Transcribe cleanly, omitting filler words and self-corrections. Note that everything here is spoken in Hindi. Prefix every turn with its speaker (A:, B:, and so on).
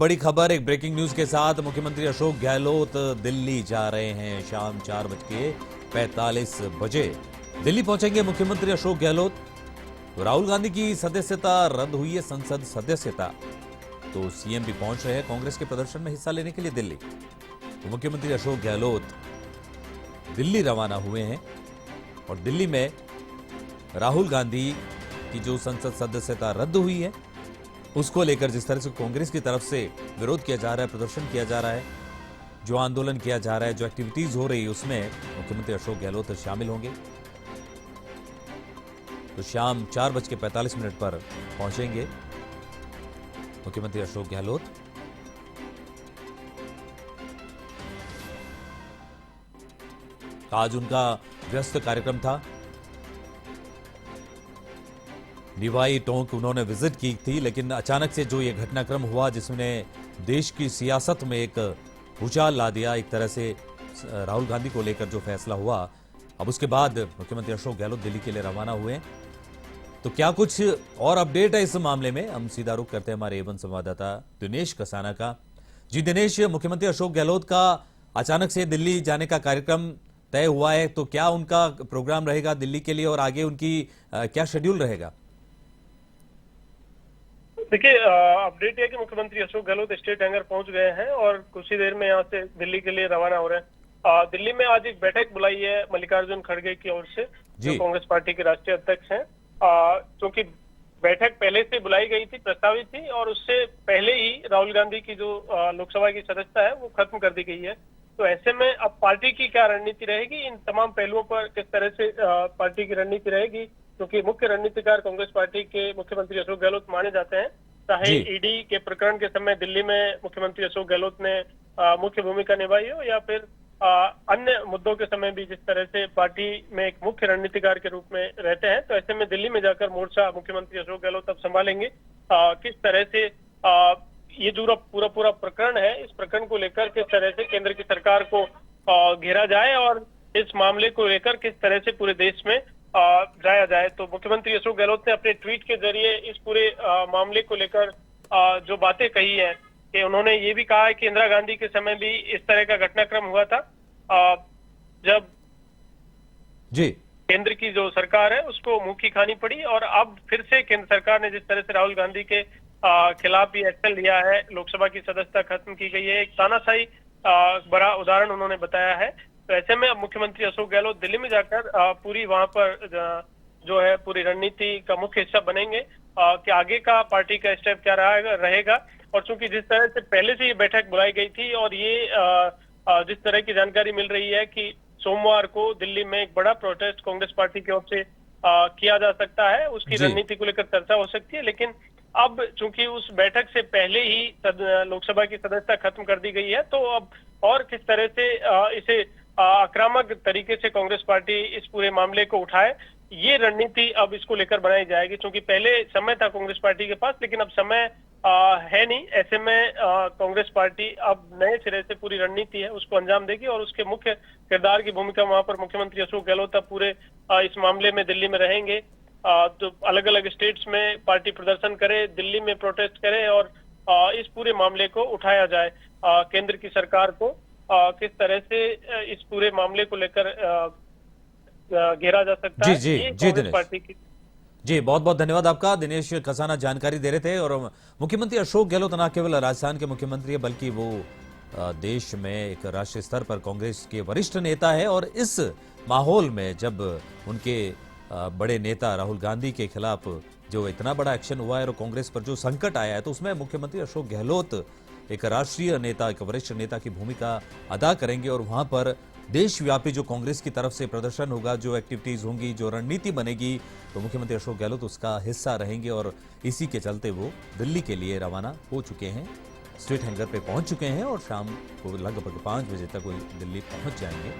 A: बड़ी खबर, एक ब्रेकिंग न्यूज के साथ। मुख्यमंत्री अशोक गहलोत दिल्ली जा रहे हैं। शाम 4:45 दिल्ली पहुंचेंगे मुख्यमंत्री अशोक गहलोत। तो राहुल गांधी की सदस्यता रद्द हुई है, संसद सदस्यता। तो सीएम भी पहुंच रहे हैं कांग्रेस के प्रदर्शन में हिस्सा लेने के लिए दिल्ली। तो मुख्यमंत्री अशोक गहलोत दिल्ली रवाना हुए हैं और दिल्ली में राहुल गांधी की जो संसद सदस्यता रद्द हुई है उसको लेकर जिस तरह से कांग्रेस की तरफ से विरोध किया जा रहा है, प्रदर्शन किया जा रहा है, जो आंदोलन किया जा रहा है, जो एक्टिविटीज हो रही है, उसमें मुख्यमंत्री अशोक गहलोत शामिल होंगे। तो शाम 4:45 पर पहुंचेंगे मुख्यमंत्री अशोक गहलोत। आज उनका व्यस्त कार्यक्रम था। निवाई टोंक उन्होंने विजिट की थी, लेकिन अचानक से जो ये घटनाक्रम हुआ जिसने देश की सियासत में एक भूचाल ला दिया, एक तरह से राहुल गांधी को लेकर जो फैसला हुआ, अब उसके बाद मुख्यमंत्री अशोक गहलोत दिल्ली के लिए रवाना हुए। तो क्या कुछ और अपडेट है इस मामले में, हम सीधा रुख करते हैं हमारे A1 संवाददाता दिनेश कसाना का। जी दिनेश, मुख्यमंत्री अशोक गहलोत का अचानक से दिल्ली जाने का कार्यक्रम तय हुआ है, तो क्या उनका प्रोग्राम रहेगा दिल्ली के लिए और आगे उनकी क्या शेड्यूल रहेगा?
B: देखिए, अपडेट है कि मुख्यमंत्री अशोक गहलोत स्टेट हैंगर पहुंच गए हैं और कुछ ही देर में यहां से दिल्ली के लिए रवाना हो रहे हैं। दिल्ली में आज एक बैठक बुलाई है मल्लिकार्जुन खड़गे की ओर से, जो कांग्रेस पार्टी के राष्ट्रीय अध्यक्ष हैं। क्योंकि बैठक पहले से बुलाई गई थी, प्रस्तावित थी, और उससे पहले ही राहुल गांधी की जो लोकसभा की सदस्यता है वो खत्म कर दी गई है। तो ऐसे में अब पार्टी की क्या रणनीति रहेगी, इन तमाम पहलुओं पर किस तरह से पार्टी की रणनीति रहेगी, क्योंकि मुख्य रणनीतिकार कांग्रेस पार्टी के मुख्यमंत्री अशोक गहलोत माने जाते हैं। चाहे ईडी के प्रकरण के समय दिल्ली में मुख्यमंत्री अशोक गहलोत ने मुख्य भूमिका निभाई हो, या फिर अन्य मुद्दों के समय भी जिस तरह से पार्टी में एक मुख्य रणनीतिकार के रूप में रहते हैं। तो ऐसे में दिल्ली में जाकर मोर्चा मुख्यमंत्री अशोक गहलोत अब संभालेंगे। किस तरह से ये जो पूरा प्रकरण है, इस प्रकरण को लेकर किस तरह से केंद्र की सरकार को घेरा जाए और इस मामले को लेकर किस तरह से पूरे देश में जाया जाए। तो मुख्यमंत्री अशोक गहलोत ने अपने ट्वीट के जरिए इस पूरे मामले को लेकर जो बातें कही है, कि उन्होंने ये भी कहा है कि इंदिरा गांधी के समय भी इस तरह का घटनाक्रम हुआ था, जब केंद्र की जो सरकार है उसको मुंह की खानी पड़ी, और अब फिर से केंद्र सरकार ने जिस तरह से राहुल गांधी के खिलाफ भी एक्शन लिया है, लोकसभा की सदस्यता खत्म की गई है, एक तानाशाही बड़ा उदाहरण उन्होंने बताया है। तो ऐसे में अब मुख्यमंत्री अशोक गहलोत दिल्ली में जाकर पूरी वहां पर जो है पूरी रणनीति का मुख्य हिस्सा बनेंगे कि आगे का पार्टी का स्टेप क्या रहेगा। और चूंकि जिस तरह से पहले से ये बैठक बुलाई गई थी, और ये जिस तरह की जानकारी मिल रही है कि सोमवार को दिल्ली में एक बड़ा प्रोटेस्ट कांग्रेस पार्टी की ओर से किया जा सकता है, उसकी रणनीति को लेकर चर्चा हो सकती है। लेकिन अब चूंकि उस बैठक से पहले ही लोकसभा की सदस्यता खत्म कर दी गई है, तो अब और किस तरह से इसे आक्रामक तरीके से कांग्रेस पार्टी इस पूरे मामले को उठाए, ये रणनीति अब इसको लेकर बनाई जाएगी। क्योंकि पहले समय था कांग्रेस पार्टी के पास, लेकिन अब समय है नहीं। ऐसे में कांग्रेस पार्टी अब नए सिरे से पूरी रणनीति है उसको अंजाम देगी, और उसके मुख्य किरदार की भूमिका वहां पर मुख्यमंत्री अशोक गहलोत अब पूरे इस मामले में दिल्ली में रहेंगे। तो अलग अलग स्टेट्स में पार्टी प्रदर्शन करे, दिल्ली में प्रोटेस्ट करे, और इस पूरे मामले को उठाया जाए। केंद्र की सरकार को किस तरह से इस पूरे मामले को लेकर घेरा जा सकता है, ये कांग्रेस पार्टी की।
A: जी, बहुत बहुत धन्यवाद आपका। दिनेश कसाना जानकारी दे रहे थे। और मुख्यमंत्री अशोक गहलोत न केवल राजस्थान के मुख्यमंत्री है, बल्कि वो देश में एक राष्ट्रीय स्तर पर कांग्रेस के वरिष्ठ नेता है। और इस माहौल में जब उनके बड़े नेता राहुल गांधी के खिलाफ जो इतना बड़ा एक्शन हुआ है और कांग्रेस पर जो संकट आया है, तो उसमें मुख्यमंत्री अशोक गहलोत एक राष्ट्रीय नेता, एक वरिष्ठ नेता की भूमिका अदा करेंगे। और वहां पर देशव्यापी जो कांग्रेस की तरफ से प्रदर्शन होगा, जो एक्टिविटीज होंगी, जो रणनीति बनेगी, तो मुख्यमंत्री अशोक गहलोत उसका हिस्सा रहेंगे। और इसी के चलते वो दिल्ली के लिए रवाना हो चुके हैं, स्टेट हैंगर पे पहुंच चुके हैं, और शाम को लगभग 5 बजे तक वो दिल्ली पहुंच जाएंगे।